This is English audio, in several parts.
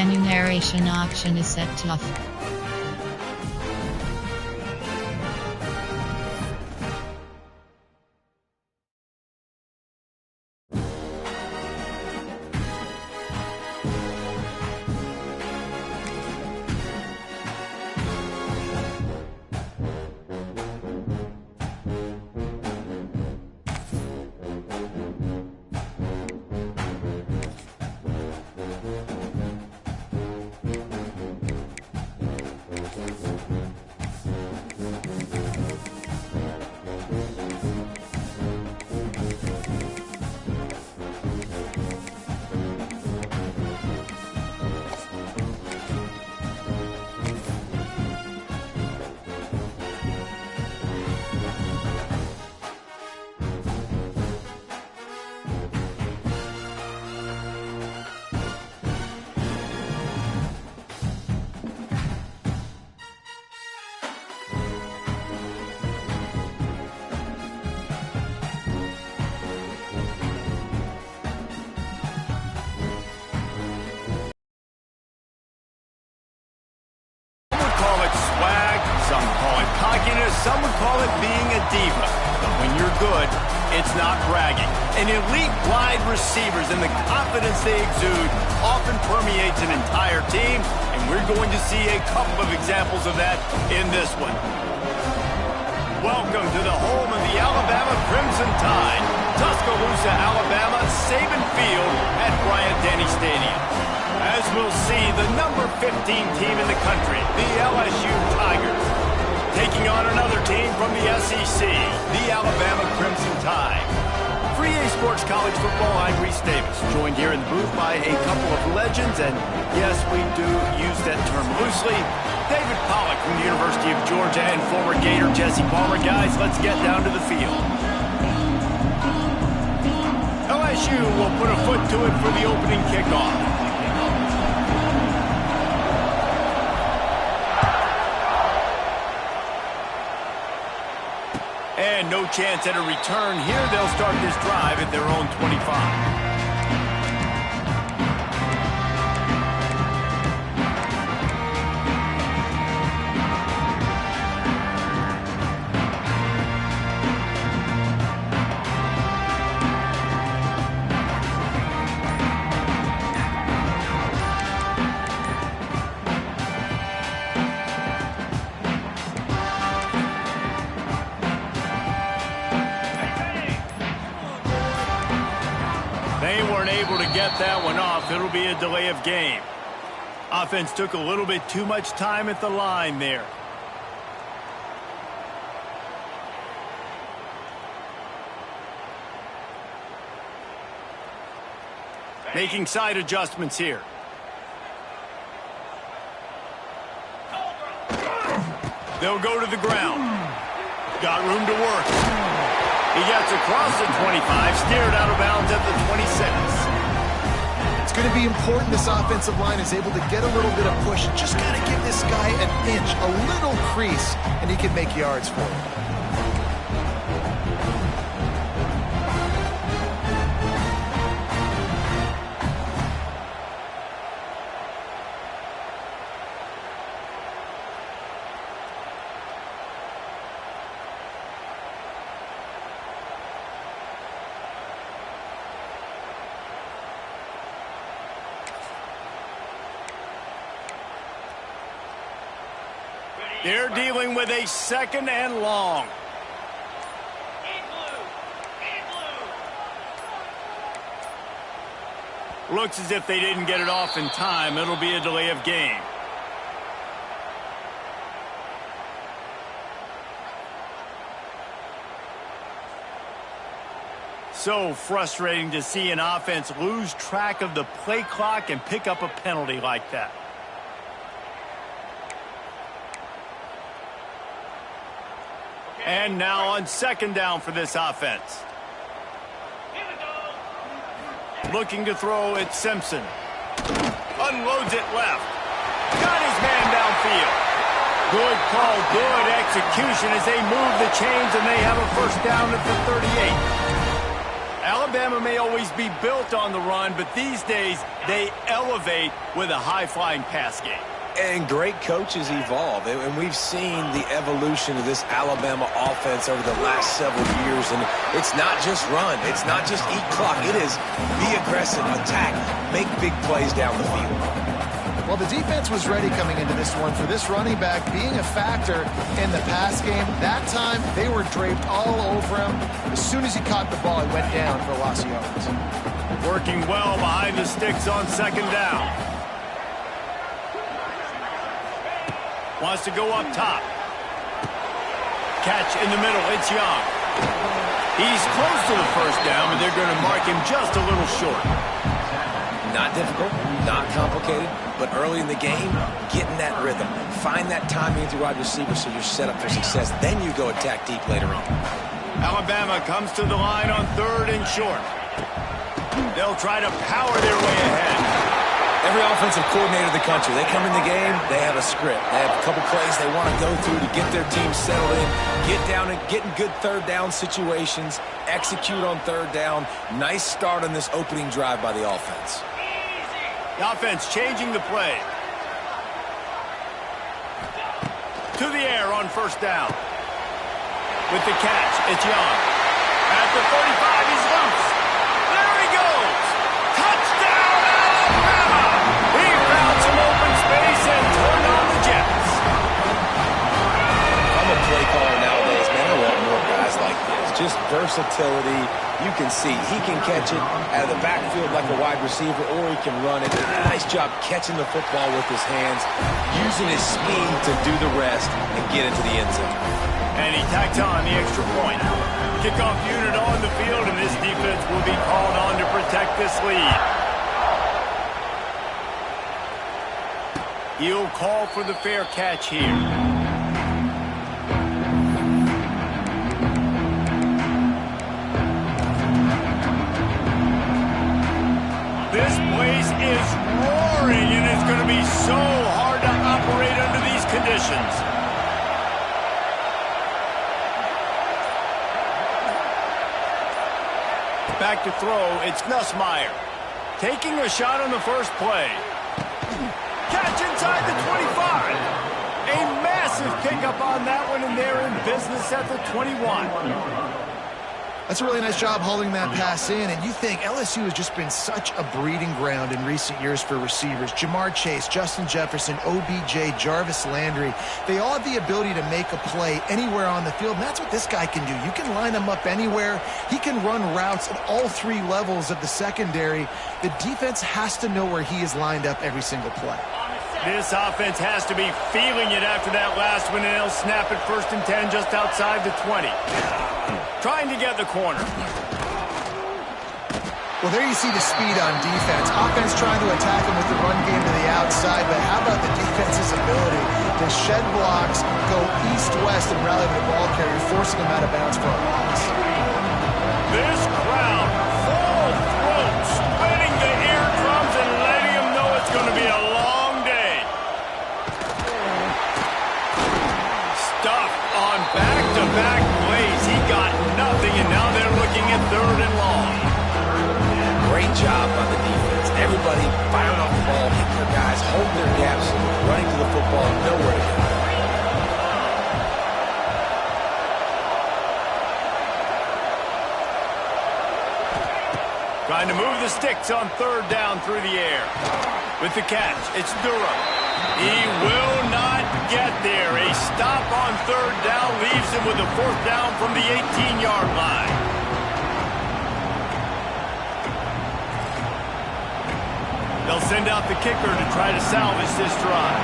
Enumeration option is set to off. Some would call it being a diva. But when you're good, it's not bragging. And elite wide receivers and the confidence they exude often permeates an entire team, and we're going to see a couple of examples of that in this one. Welcome to the home of the Alabama Crimson Tide, Tuscaloosa, Alabama, Saban Field at Bryant-Denny Stadium. As we'll see, the number 15 team in the country, the LSU Tigers, taking on another team from the SEC, the Alabama Crimson Tide. For EA Sports College Football, I'm Reese Davis, joined here in the booth by a couple of legends, and yes, we do use that term loosely. David Pollack from the University of Georgia and former Gator Jesse Palmer. Guys, let's get down to the field. LSU will put a foot to it for the opening kickoff. And no chance at a return here. They'll start this drive at their own 25. They weren't able to get that one off. It'll be a delay of game. Offense took a little bit too much time at the line there. Making side adjustments here. They'll go to the ground. Got room to work. He gets across the 25, steered out of bounds at the 26. It's going to be important this offensive line is able to get a little bit of push. Just got to give this guy an inch, a little crease, and he can make yards for it. They're dealing with a second and long. Looks as if they didn't get it off in time. It'll be a delay of game. So frustrating to see an offense lose track of the play clock and pick up a penalty like that. And now on second down for this offense. Looking to throw at Simpson. Unloads it left. Got his man downfield. Good call, good execution as they move the chains and they have a first down at the 38. Alabama may always be built on the run, but these days they elevate with a high-flying pass game. And great coaches evolve, and we've seen the evolution of this Alabama offense over the last several years, and it's not just run, it's not just eat clock, it is be aggressive, attack, make big plays down the field. Well, the defense was ready coming into this one for this running back being a factor in the pass game. That time, they were draped all over him. As soon as he caught the ball, he went down for a loss of yards. Working well behind the sticks on second down. Wants to go up top. Catch in the middle, it's Young. He's close to the first down, but they're going to mark him just a little short. Not difficult, not complicated, but early in the game, get in that rhythm. Find that timing with your wide receiver so you're set up for success. Then you go attack deep later on. Alabama comes to the line on third and short. They'll try to power their way ahead. Every offensive coordinator in the country, they come in the game, they have a script. They have a couple plays they want to go through to get their team settled in, get down and get in good third down situations, execute on third down. Nice start on this opening drive by the offense. The offense changing the play. To the air on first down. With the catch, it's Young. At the 35, he's loose. There he goes. Touchdown, Alabama! He found some open space and turned on the Jets. I'm a play caller nowadays, man. I want more guys like this. Just versatility. You can see he can catch it out of the backfield like a wide receiver, or he can run it. Nice job catching the football with his hands, using his speed to do the rest and get into the end zone. And he tacked on the extra point. Kickoff unit on the field, and this defense will be called on to protect this lead. He'll call for the fair catch here. This place is roaring, and it's going to be so hard to operate under these conditions. Back to throw, it's Nussmeier. Taking a shot on the first play. Catch inside the 25. A massive pickup on that one, and they're in business at the 21. That's a really nice job holding that pass in, and you think LSU has just been such a breeding ground in recent years for receivers. Jamar Chase, Justin Jefferson, OBJ, Jarvis Landry, they all have the ability to make a play anywhere on the field, and that's what this guy can do. You can line him up anywhere. He can run routes at all three levels of the secondary. The defense has to know where he is lined up every single play. This offense has to be feeling it after that last one, and they'll snap it 1st and 10 just outside the 20. Trying to get the corner. Well, there you see the speed on defense. Offense trying to attack him with the run game to the outside, but how about the defense's ability to shed blocks, go east-west, and rally with the ball carrier, forcing him out of bounds for a loss. This crowd, full throat, splitting the eardrums and letting them know it's going to be a long day. Stuff on back-to-back plays. He got nothing, and now they're looking at 3rd and long. Great job by the defense. Everybody firing off the ball, hitting their guys, holding their gaps, running to the football, nowhere to go. Trying to move the sticks on 3rd down through the air. With the catch, it's Durham. He will not get there. A stop on 3rd down leaves him with a 4th down from the 18-yard line. They'll send out the kicker to try to salvage this drive.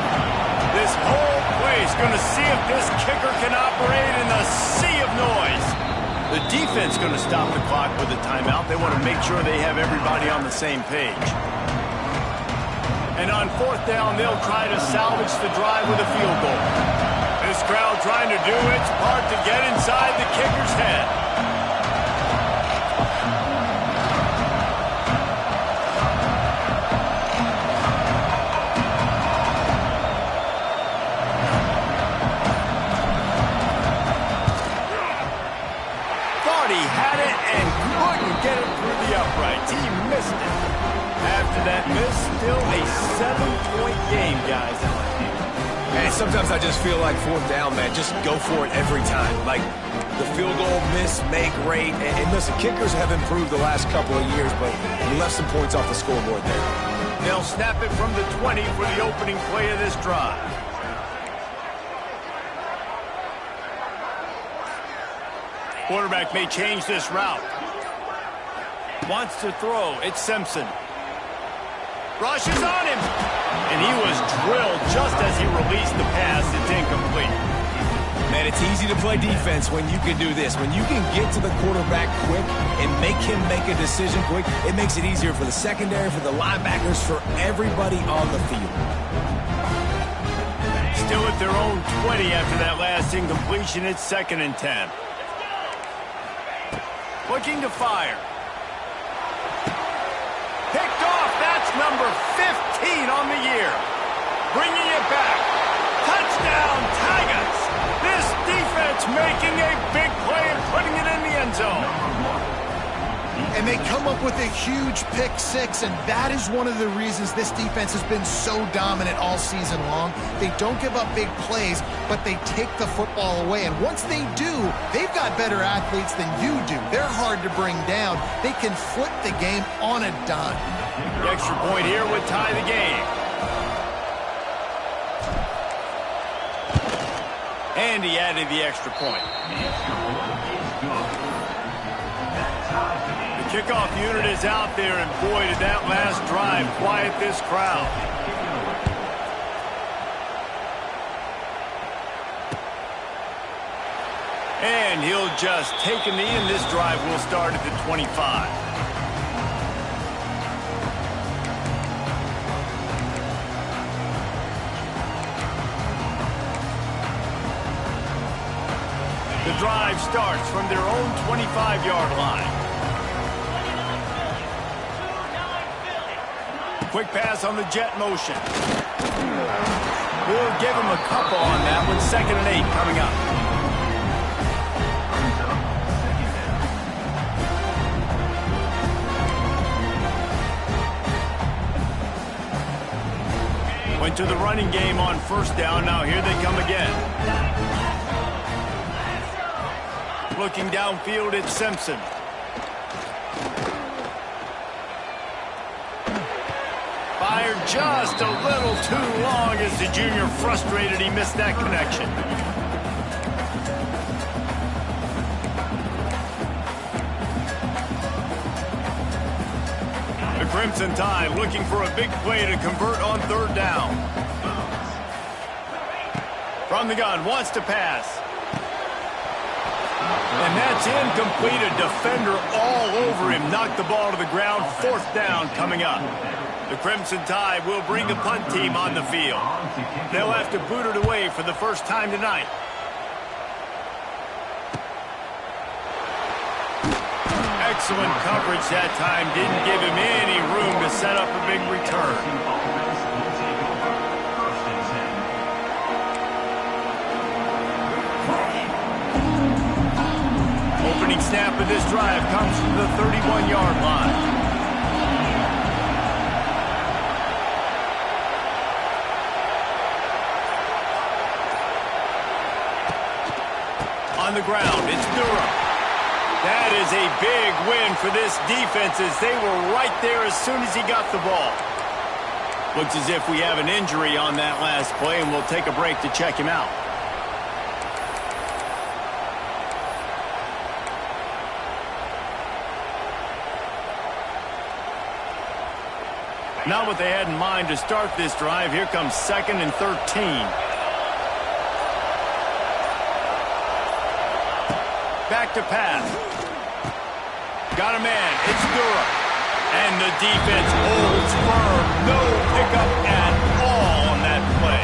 This whole play is going to see if this kicker can operate in the sea of noise. The defense going to stop the clock with a timeout. They want to make sure they have everybody on the same page. And on 4th down, they'll try to salvage the drive with a field goal. This crowd trying to do its part to get inside the kicker's head. Thought he had it and couldn't get it missed it. After that miss, still a 7-point game, guys. And sometimes I just feel like fourth down, man, just go for it every time. Like, the field goal miss, make rate. And listen, kickers have improved the last couple of years, but you left some points off the scoreboard there. They'll snap it from the 20 for the opening play of this drive. Quarterback may change this route. Wants to throw. It's Simpson. Rushes on him. And he was drilled just as he released the pass. It's incomplete. Man, it's easy to play defense when you can do this. When you can get to the quarterback quick and make him make a decision quick, it makes it easier for the secondary, for the linebackers, for everybody on the field. Still at their own 20 after that last incompletion. It's 2nd and 10. Looking to fire. Picked off. That's number 15 on the year. Bringing it back. Touchdown, Tigers. This defense making a big play and putting it in the end zone. And they come up with a huge pick six, and that is one of the reasons this defense has been so dominant all season long. They don't give up big plays, but they take the football away. And once they do, they've got better athletes than you do. They're hard to bring down. They can flip the game on a dime. The extra point here would tie the game. And he added the extra point. The kickoff unit is out there, and boy, did that last drive quiet this crowd. And he'll just take a knee, and this drive will start at the 25. The drive starts from their own 25-yard line. Quick pass on the jet motion. We'll give him a couple on that one. 2nd and 8 coming up. Went to the running game on 1st down. Now here they come again. Looking downfield, it's Simpson. Fired just a little too long as the junior frustrated he missed that connection. The Crimson Tide looking for a big play to convert on 3rd down. From the gun, wants to pass. And that's incomplete. A defender all over him. Knocked the ball to the ground. 4th down coming up. The Crimson Tide will bring the punt team on the field. They'll have to boot it away for the first time tonight. Excellent coverage that time. Didn't give him any room to set up a big return. Opening snap of this drive comes from the 31-yard line. On the ground, it's Durham. That is a big win for this defense as they were right there as soon as he got the ball. Looks as if we have an injury on that last play, and we'll take a break to check him out. Not what they had in mind to start this drive. Here comes 2nd and 13. Back to pass. Got a man. It's Durham. And the defense holds firm. No pickup at all on that play.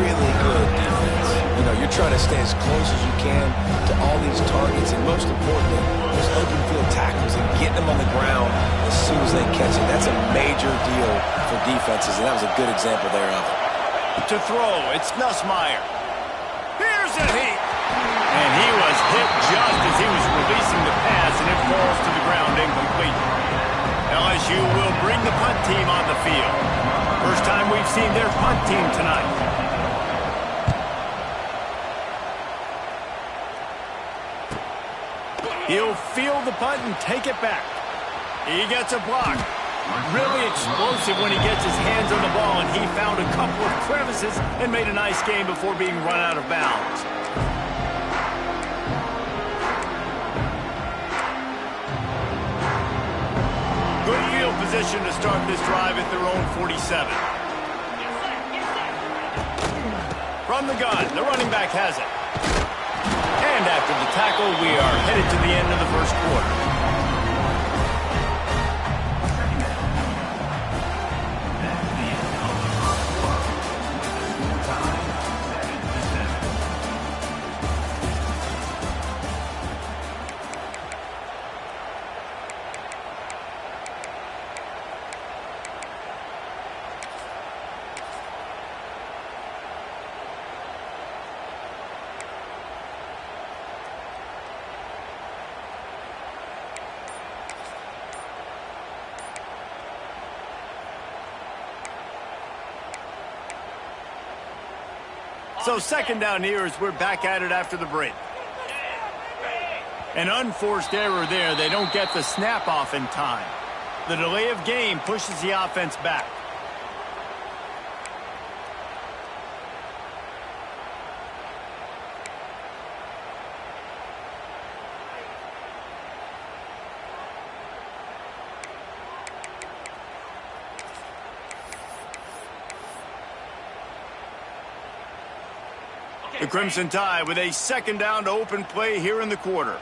Really good defense. You know, you're trying to stay as close as you can to all these targets, and most importantly, those open field tackles and getting them on the ground as soon as they catch it. That's a major deal for defenses, and that was a good example there of it. To throw, it's Nussmeier. Here's a heat. And he was hit just as he was releasing the pass, and it falls to the ground incomplete. LSU will bring the punt team on the field. First time we've seen their punt team tonight. He'll field the punt and take it back. He gets a block. Really explosive when he gets his hands on the ball, and he found a couple of crevices and made a nice game before being run out of bounds. Good field position to start this drive at their own 47. From the gun, the running back has it. And after the tackle, we are headed to the end of the first quarter. So second down here as we're back at it after the break. An unforced error there. They don't get the snap off in time. The delay of game pushes the offense back. The Crimson Tide with a second down to open play here in the quarter.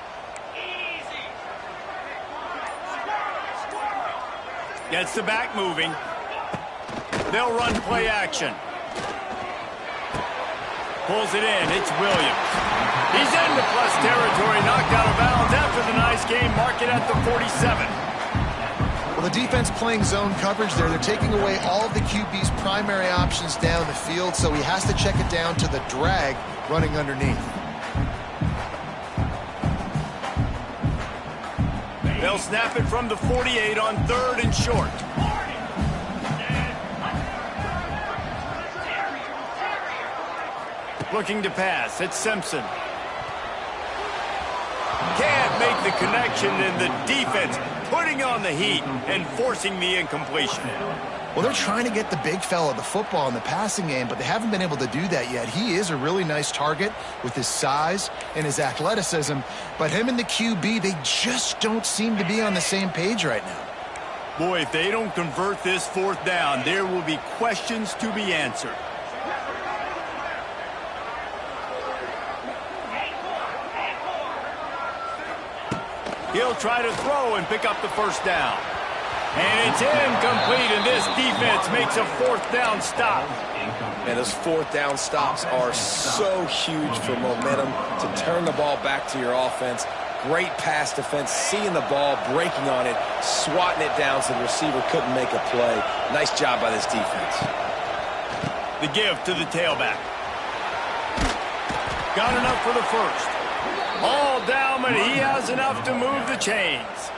Gets the back moving. They'll run play action. Pulls it in. It's Williams. He's into plus territory, knocked out of bounds after the nice game. Mark it at the 47. Well, the defense playing zone coverage there. They're taking away all of the QB's primary options down the field, so he has to check it down to the drag running underneath. They'll snap it from the 48 on third and short. Looking to pass. It's Simpson. Can't make the connection, and the defense putting on the heat and forcing the incompletion. Well, they're trying to get the big fella the football in the passing game, but they haven't been able to do that yet. He is a really nice target with his size and his athleticism, but him and the QB, they just don't seem to be on the same page right now. Boy, if they don't convert this fourth down, there will be questions to be answered. He'll try to throw and pick up the first down. And it's incomplete, and this defense makes a fourth down stop. And those fourth down stops are so huge for momentum to turn the ball back to your offense. Great pass defense, seeing the ball, breaking on it, swatting it down so the receiver couldn't make a play. Nice job by this defense. The give to the tailback. Got enough for the first. All down, but he has enough to move the chains.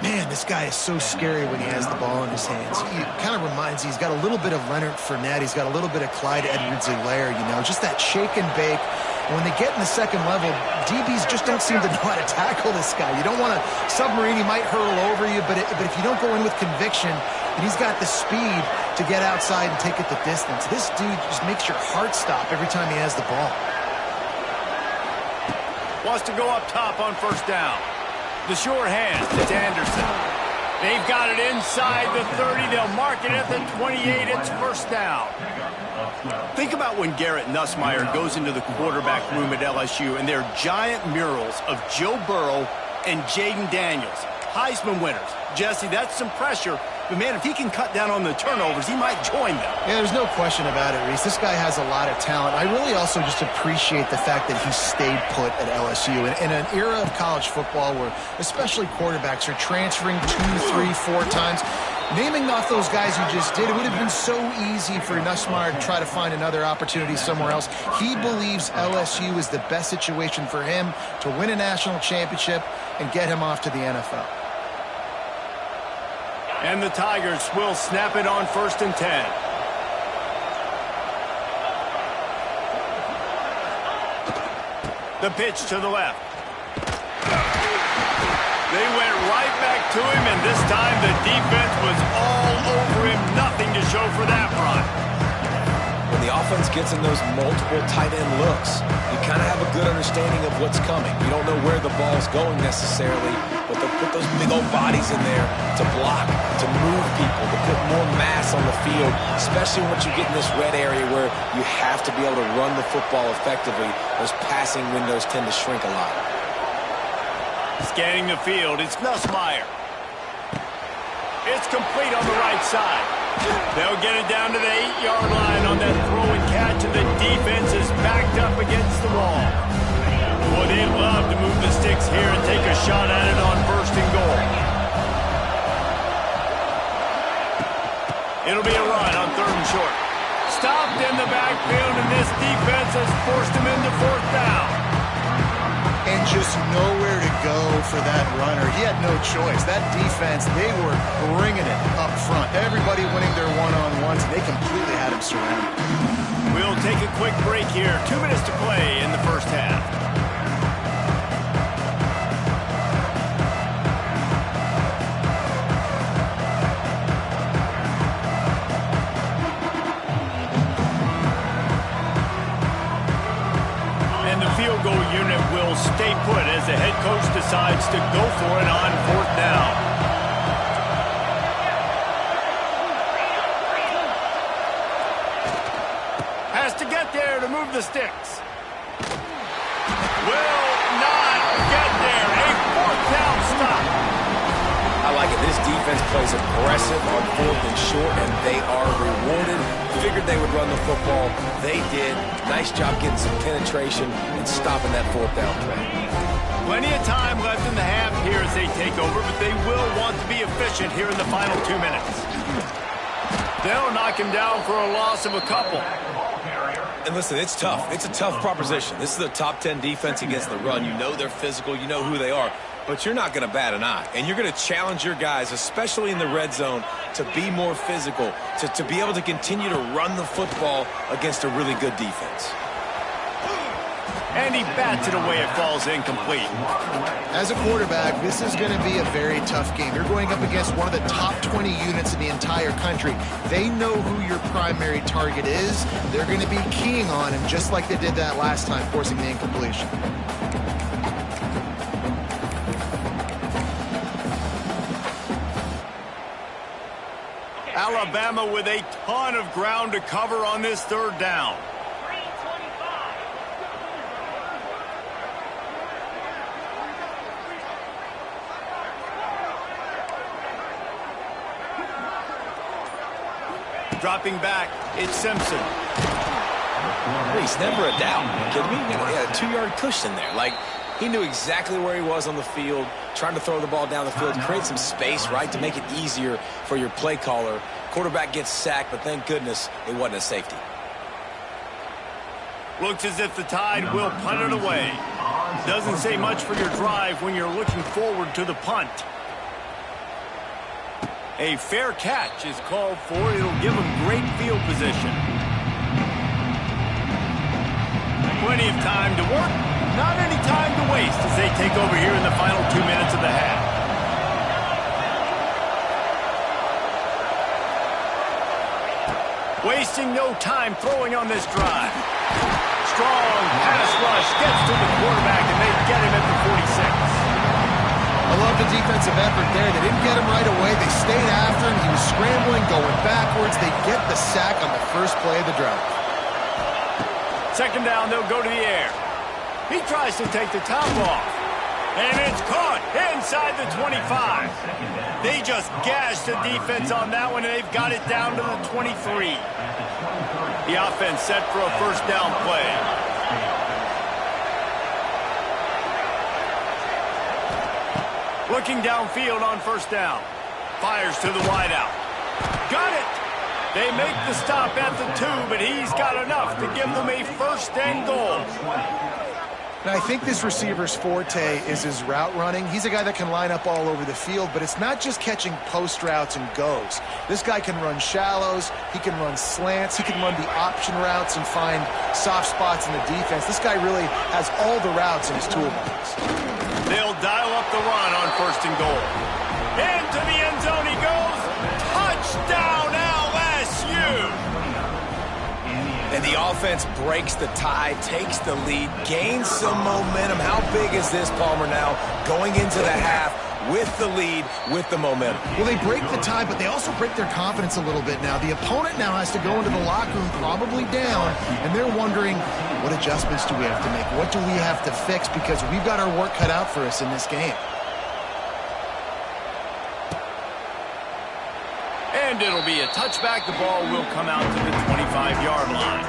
Man, this guy is so scary when he has the ball in his hands. He kind of reminds me, he's got a little bit of Leonard Fournette. He's got a little bit of Clyde Edwards-Helaire, you know, just that shake and bake. And when they get in the second level, DBs just don't seem to know how to tackle this guy. You don't want to submarine. He might hurl over you, but if you don't go in with conviction, and he's got the speed to get outside and take it the distance. This dude just makes your heart stop every time he has the ball. Wants to go up top on first down. The sure hand, it's Anderson. They've got it inside the 30. They'll mark it at the 28. It's first down. Think about when Garrett Nussmeier goes into the quarterback room at LSU, and there are giant murals of Joe Burrow and Jaden Daniels, Heisman winners. Jesse, that's some pressure. But, man, if he can cut down on the turnovers, he might join them. Yeah, there's no question about it, Reese. This guy has a lot of talent. I really also just appreciate the fact that he stayed put at LSU. In an era of college football where especially quarterbacks are transferring 2, 3, 4 times, naming off those guys who just did, it would have been so easy for Nussmeier to try to find another opportunity somewhere else. He believes LSU is the best situation for him to win a national championship and get him off to the NFL. And the Tigers will snap it on 1st and 10. The pitch to the left. They went right back to him, and this time the defense was all over him. Nothing to show for that run. When the offense gets in those multiple tight end looks, you kind of have a good understanding of what's coming. You don't know where the ball's going necessarily, but they'll put those big old bodies in there to block, to move people, to put more mass on the field, especially once you get in this red area where you have to be able to run the football effectively. Those passing windows tend to shrink a lot. Scanning the field, it's Nussmeier. It's complete on the right side. They'll get it down to the 8-yard line on that throw and catch, and the defense is backed up against the wall. Well, they'd love to move the sticks here and take a shot at it on 1st and goal. It'll be a run on 3rd and short. Stopped in the backfield, and this defense has forced him into 4th down. And just nowhere to go for that runner. He had no choice. That defense, they were bringing it up front. Everybody winning their one-on-ones, and they completely had him surrounded. We'll take a quick break here. 2 minutes to play in the first half. Field goal unit will stay put as the head coach decides to go for it on 4th down. Has to get there to move the sticks. Will not get there. A 4th down stop. I like it. This defense plays aggressive on 4th and short, and they are rewarded. Figured they would run the football. They did. Nice job getting some penetration and stopping that 4th down play. Plenty of time left in the half here as they take over, but they will want to be efficient here in the final 2 minutes. They'll knock him down for a loss of a couple. And listen, it's tough. It's a tough proposition. This is a top 10 defense against the run. You know they're physical. You know who they are. But you're not going to bat an eye. And you're going to challenge your guys, especially in the red zone, to be more physical, to be able to continue to run the football against a really good defense. And he bats it away. It falls incomplete. As a quarterback, this is going to be a very tough game. You're going up against one of the top 20 units in the entire country. They know who your primary target is. They're going to be keying on him, just like they did that last time, forcing the incompletion. Alabama with a ton of ground to cover on this 3rd down. Dropping back, it's Simpson. He's never a doubt. Are you kidding me? He had a 2-yard cushion there. Like, he knew exactly where he was on the field, trying to throw the ball down the field, create some space, right, to make it easier for your play caller. Quarterback gets sacked, but thank goodness it wasn't a safety. Looks as if the Tide will punt it away. Doesn't say much for your drive when you're looking forward to the punt. A fair catch is called for. It'll give them great field position. Plenty of time to work. Not any time to waste as they take over here in the final 2 minutes of the half. Wasting no time throwing on this drive. Strong pass rush gets to the quarterback, and they get him at the 46. I love the defensive effort there. They didn't get him right away. They stayed after him. He was scrambling, going backwards. They get the sack on the first play of the drive. 2nd down, they'll go to the air. He tries to take the top off. And it's caught inside the 25. They just gashed the defense on that one, and they've got it down to the 23. The offense set for a 1st down play. Looking downfield on 1st down. Fires to the wideout. Got it! They make the stop at the 2, but he's got enough to give them a 1st and goal. And I think this receiver's forte is his route running. He's a guy that can line up all over the field, but it's not just catching post routes and goes. This guy can run shallows, he can run slants, he can run the option routes and find soft spots in the defense. This guy really has all the routes in his toolbox. They'll dial up the run on 1st and goal. Into the end zone he goes. Touchdown, LSU! And the offense breaks the tie, takes the lead, gains some momentum. How big is this, Palmer, now going into the half with the lead, with the momentum? Well, they break the tie, but they also break their confidence a little bit now. The opponent now has to go into the locker room probably down, and they're wondering, what adjustments do we have to make? What do we have to fix? Because we've got our work cut out for us in this game. And it'll be a touchback. The ball will come out to the 25-yard line.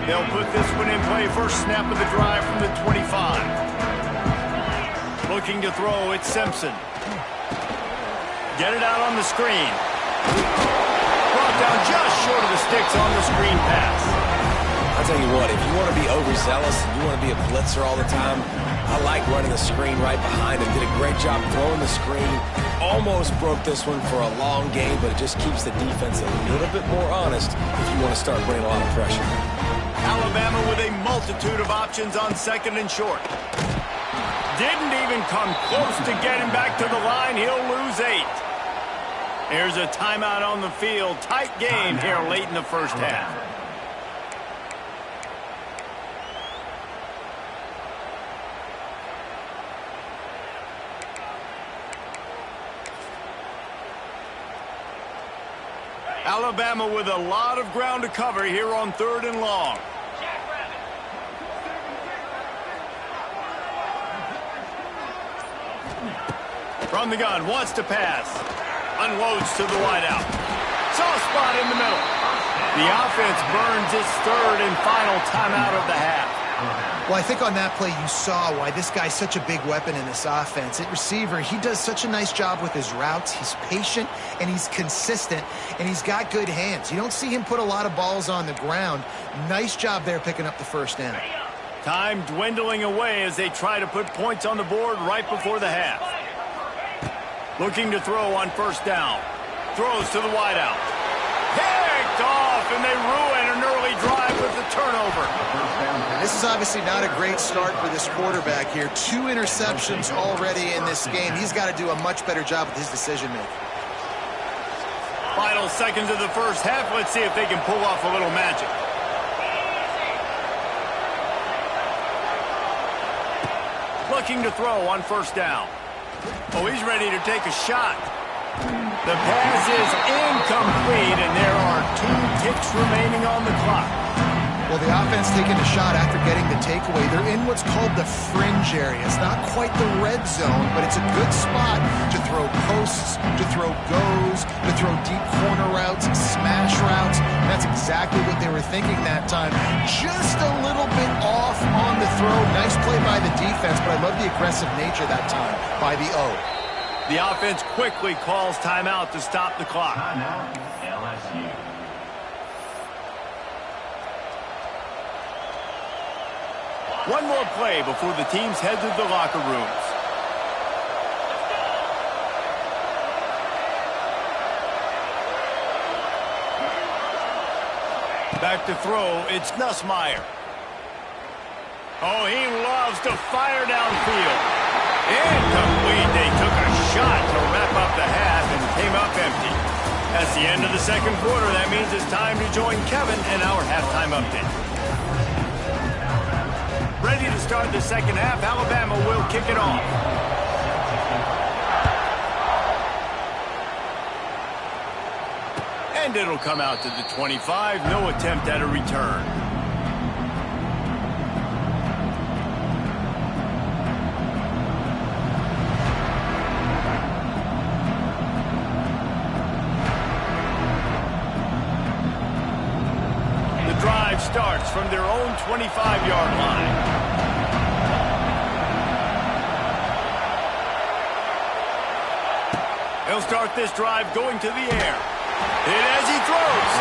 They'll put this one in play. First snap of the drive from the 25. Looking to throw, it's Simpson. Get it out on the screen. Brought down just short of the sticks on the screen pass. I'll tell you what, if you want to be overzealous and you want to be a blitzer all the time, I like running the screen right behind him. Did a great job throwing the screen. Almost broke this one for a long game, but it just keeps the defense a little bit more honest if you want to start bringing a lot of pressure. Alabama with a multitude of options on 2nd and short. Didn't even come close to getting back to the line. He'll lose 8. Here's a timeout on the field. Tight game here late in the first half. Alabama with a lot of ground to cover here on 3rd and long. From the gun, wants to pass. Unloads to the wideout. Soft spot in the middle. The offense burns its 3rd and final timeout of the half. Well, I think on that play you saw why this guy's such a big weapon in this offense. At receiver, he does such a nice job with his routes. He's patient, and he's consistent, and he's got good hands. You don't see him put a lot of balls on the ground. Nice job there picking up the first down. Time dwindling away as they try to put points on the board right before the half. Looking to throw on 1st down. Throws to the wideout. Picked off, and they ruin an early drive with the turnover. This is obviously not a great start for this quarterback here. 2 interceptions already in this game. He's got to do a much better job with his decision-making. Final seconds of the first half. Let's see if they can pull off a little magic. Looking to throw on 1st down. Oh, he's ready to take a shot. The pass is incomplete, and there are 2 ticks remaining on the clock. Well, the offense taking a shot after getting the takeaway. They're in what's called the fringe area. It's not quite the red zone, but it's a good spot to throw posts, to throw goes, to throw deep corner routes, smash routes. And that's exactly what they were thinking that time. Just a little bit off on the throw. Nice play by the defense, but I love the aggressive nature that time by the O. The offense quickly calls timeout to stop the clock. LSU. One more play before the teams head to the locker rooms. Back to throw, it's Nussmeier. Oh, he loves to fire downfield. Incomplete. They took a shot to wrap up the half and came up empty. That's the end of the second quarter. That means it's time to join Kevin in our halftime update. Ready to start the second half. Alabama will kick it off. And it'll come out to the 25. No attempt at a return. The drive starts from their own 25-yard line. He'll start this drive going to the air. And as he throws,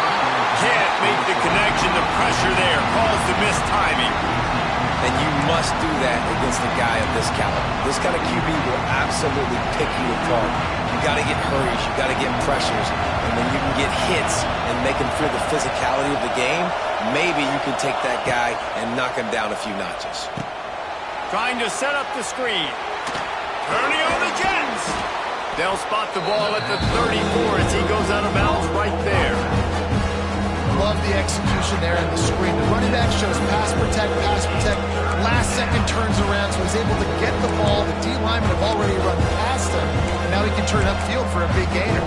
can't make the connection. The pressure there caused the missed timing. And you must do that against a guy of this caliber. This kind of QB will absolutely pick you apart. You got to get hurries, you got to get pressures, and when you can get hits and make him feel the physicality of the game, maybe you can take that guy and knock him down a few notches. Trying to set up the screen. Turning on the Jets. They'll spot the ball at the 34 as he goes out of bounds right there. Love the execution there in the screen. The running back shows pass protect, pass protect. Last second turns around, so he's able to get the ball. The D linemen have already run past him, and now he can turn upfield for a big gainer.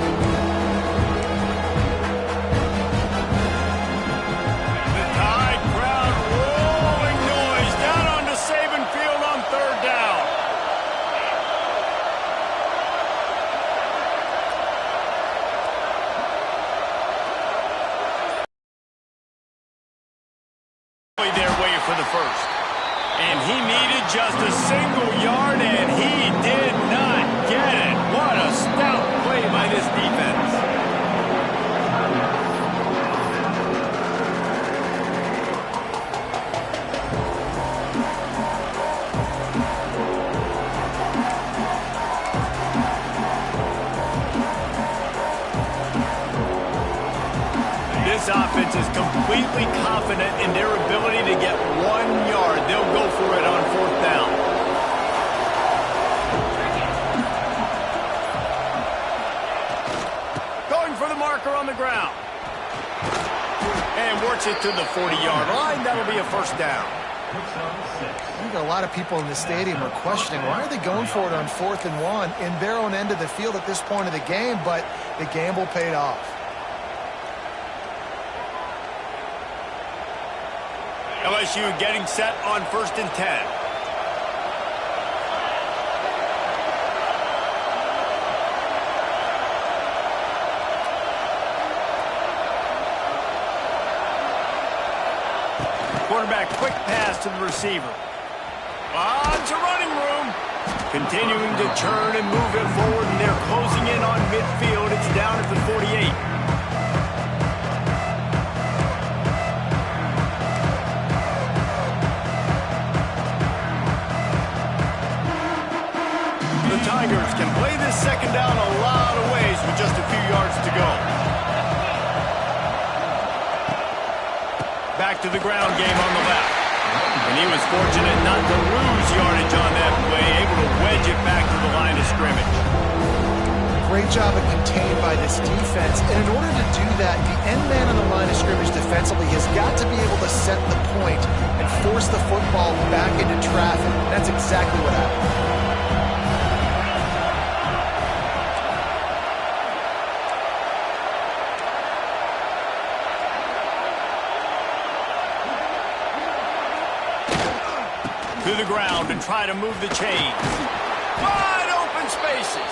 The Tide crowd rolling noise down onto Saban Field on third down. Their way for the first. And he needed just a single yard, and he did not get it. What a stout play by this defense. This offense is completely confident in their ability to get 1 yard. They'll go for it on fourth down. Going for the marker on the ground. And works it to the 40-yard line. That'll be a first down. I think a lot of people in the stadium are questioning, why are they going for it on 4th and 1 in their own end of the field at this point of the game, but the gamble paid off. LSU getting set on 1st and 10. Quarterback, quick pass to the receiver. On to running room. Continuing to turn and move it forward, and they're closing in on midfield. It's down at the 48. The Tigers can play this second down a lot of ways with just a few yards to go. Back to the ground game on the left. And he was fortunate not to lose yardage on that play, able to wedge it back to the line of scrimmage. Great job of contained by this defense. And in order to do that, the end man on the line of scrimmage defensively has got to be able to set the point and force the football back into traffic. That's exactly what happened. To the ground and try to move the chains. Wide open spaces.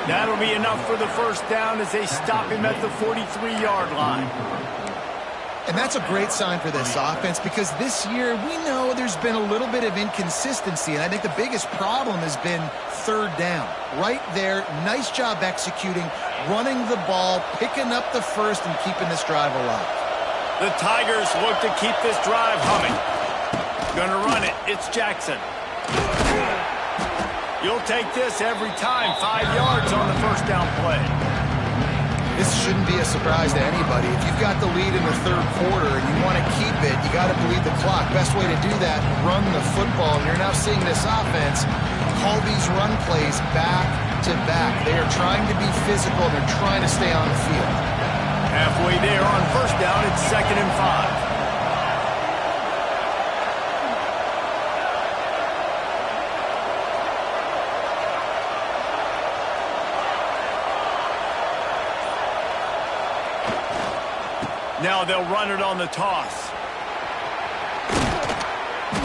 That'll be enough for the first down as they stop him at the 43-yard line. And that's a great sign for this offense, because this year we know there's been a little bit of inconsistency, and I think the biggest problem has been third down. Right there, nice job executing, running the ball, picking up the first, and keeping this drive alive. The Tigers look to keep this drive humming. Gonna run it. It's Jackson. You'll take this every time. 5 yards on the first down play. This shouldn't be a surprise to anybody. If you've got the lead in the third quarter and you want to keep it, you got to bleed the clock. Best way to do that, run the football. And you're now seeing this offense call these run plays back to back. They are trying to be physical. They're trying to stay on the field. Halfway there on first down, it's 2nd and 5. Now they'll run it on the toss.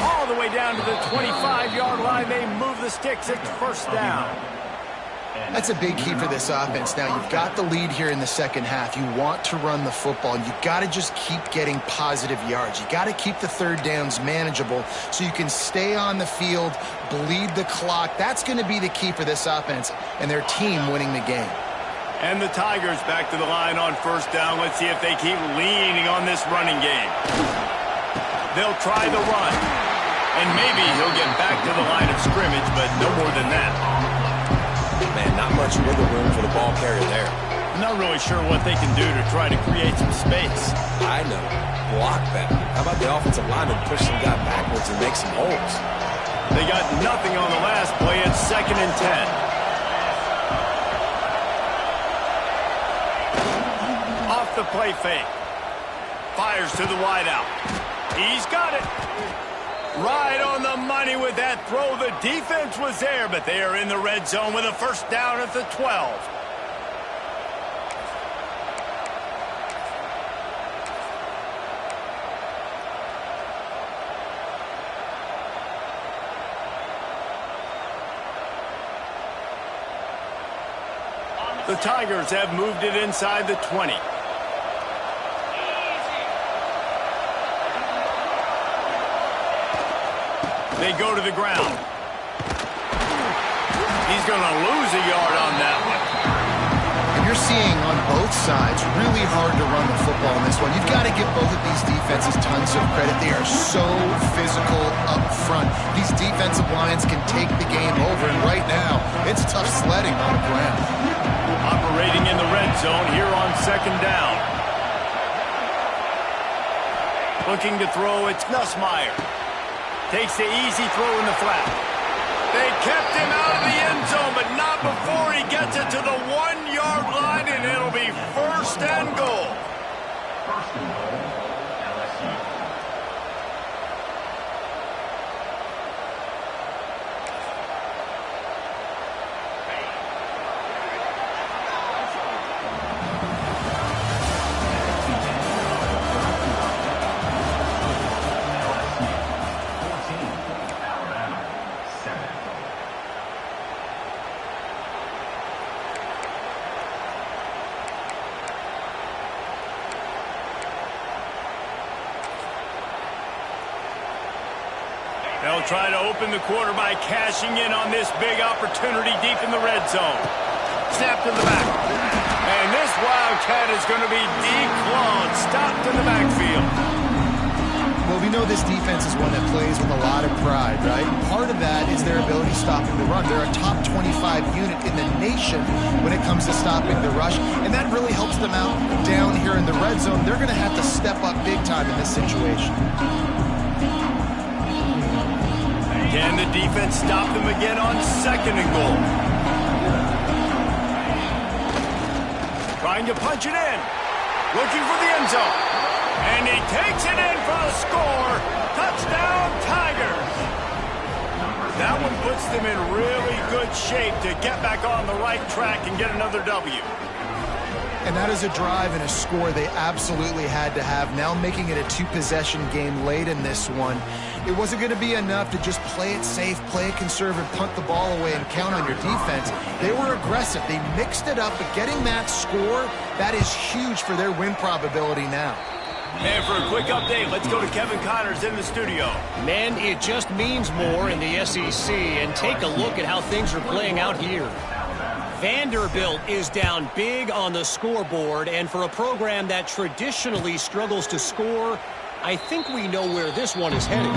All the way down to the 25-yard line. They move the sticks at first down. That's a big key for this offense. Now, you've got the lead here in the second half. You want to run the football. You've got to just keep getting positive yards. You got to keep the third downs manageable so you can stay on the field, bleed the clock. That's going to be the key for this offense and their team winning the game. And the Tigers back to the line on first down. Let's see if they keep leaning on this running game. They'll try the run. And maybe he'll get back to the line of scrimmage, but no more than that. Man, not much wiggle room for the ball carrier there. Not really sure what they can do to try to create some space. I know. Block that. How about the offensive lineman push some guy backwards and make some holes? They got nothing on the last play. It's 2nd and 10. Off the play fake. Fires to the wideout. He's got it. Right on the money with that throw. The defense was there, but they are in the red zone with a first down at the 12. The Tigers have moved it inside the 20. They go to the ground. He's going to lose a yard on that one. You're seeing on both sides really hard to run the football in this one. You've got to give both of these defenses tons of credit. They are so physical up front. These defensive lines can take the game over, and right now, it's tough sledding on the ground. Operating in the red zone here on 2nd down. Looking to throw, it's Nussmeier. Takes the easy throw in the flat. They kept him out of the end zone, but not before he gets it to the 1-yard line, and it'll be 1st and goal. First and goal, LSU. They'll try to open the quarter by cashing in on this big opportunity deep in the red zone. Snap to the back. And this Wildcat is going to be declawed, stopped in the backfield. Well, we know this defense is one that plays with a lot of pride, right? Part of that is their ability stopping the run. They're a top 25 unit in the nation when it comes to stopping the rush, and that really helps them out down here in the red zone. They're going to have to step up big time in this situation. Can the defense stop them again on 2nd and goal? Trying to punch it in. Looking for the end zone. And he takes it in for the score. Touchdown, Tigers. That one puts them in really good shape to get back on the right track and get another W. And that is a drive and a score they absolutely had to have. Now making it a 2-possession game late in this one. It wasn't going to be enough to just play it safe, play it conservative, punt the ball away, and count on your defense. They were aggressive. They mixed it up, but getting that score, that is huge for their win probability now. And for a quick update, let's go to Kevin Connors in the studio. Man, it just means more in the SEC, and take a look at how things are playing out here. Vanderbilt is down big on the scoreboard, and for a program that traditionally struggles to score, I think we know where this one is heading.